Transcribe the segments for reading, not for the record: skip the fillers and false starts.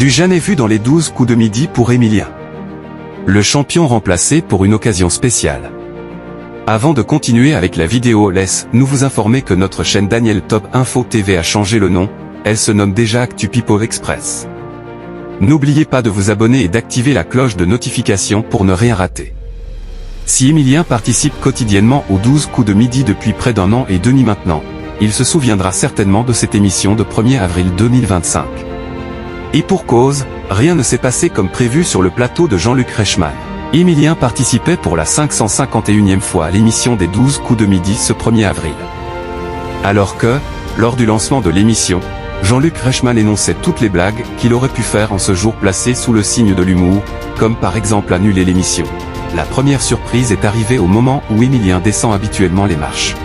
Du jamais vu dans les 12 coups de midi pour Emilien. Le champion remplacé pour une occasion spéciale. Avant de continuer avec la vidéo, laisse-nous vous informer que notre chaîne Daniel Top Info TV a changé le nom, elle se nomme déjà Actu People Express. N'oubliez pas de vous abonner et d'activer la cloche de notification pour ne rien rater. Si Emilien participe quotidiennement aux 12 coups de midi depuis près d'un an et demi maintenant, il se souviendra certainement de cette émission de 1er avril 2025. Et pour cause, rien ne s'est passé comme prévu sur le plateau de Jean-Luc Reichmann. Emilien participait pour la 551e fois à l'émission des 12 coups de midi ce 1er avril. Alors que, lors du lancement de l'émission, Jean-Luc Reichmann énonçait toutes les blagues qu'il aurait pu faire en ce jour placé sous le signe de l'humour, comme par exemple annuler l'émission. La première surprise est arrivée au moment où Emilien descend habituellement les marches.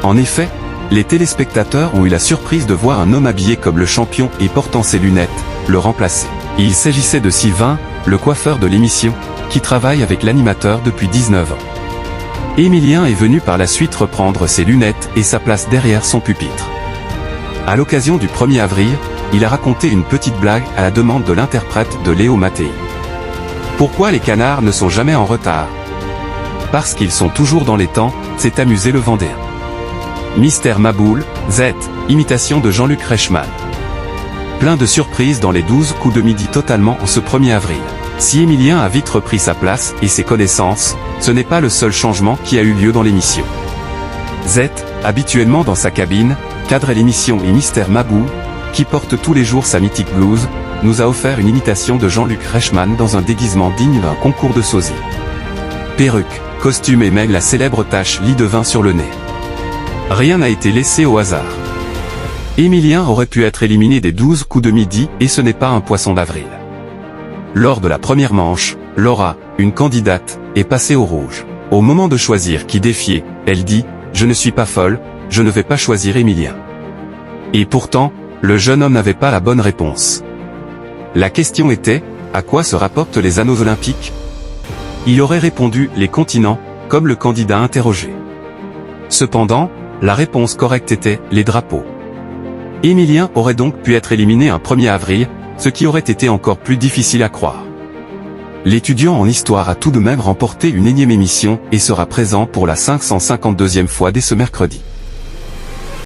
En effet, les téléspectateurs ont eu la surprise de voir un homme habillé comme le champion et portant ses lunettes, le remplacer. Il s'agissait de Sylvain, le coiffeur de l'émission, qui travaille avec l'animateur depuis 19 ans. Emilien est venu par la suite reprendre ses lunettes et sa place derrière son pupitre. À l'occasion du 1er avril, il a raconté une petite blague à la demande de l'interprète de Léo Mattei. Pourquoi les canards ne sont jamais en retard? Parce qu'ils sont toujours dans les temps, s'est amusé le Vendéen. Mystère Maboul, Z, imitation de Jean-Luc Reichmann. Plein de surprises dans les 12 coups de midi totalement en ce 1er avril. Si Emilien a vite repris sa place et ses connaissances, ce n'est pas le seul changement qui a eu lieu dans l'émission. Z, habituellement dans sa cabine, cadrait l'émission et Mystère Maboul, qui porte tous les jours sa mythique blouse, nous a offert une imitation de Jean-Luc Reichmann dans un déguisement digne d'un concours de sosie. Perruque, costume et même la célèbre tache lit de vin sur le nez. Rien n'a été laissé au hasard. Emilien aurait pu être éliminé des 12 coups de midi et ce n'est pas un poisson d'avril. Lors de la première manche, Laura, une candidate, est passée au rouge. Au moment de choisir qui défier, elle dit « Je ne suis pas folle, je ne vais pas choisir Emilien ». Et pourtant, le jeune homme n'avait pas la bonne réponse. La question était « À quoi se rapportent les anneaux olympiques ?» Il aurait répondu « Les continents », comme le candidat interrogé. Cependant, la réponse correcte était « Les drapeaux ». Emilien aurait donc pu être éliminé un 1er avril, ce qui aurait été encore plus difficile à croire. L'étudiant en histoire a tout de même remporté une énième émission et sera présent pour la 552e fois dès ce mercredi.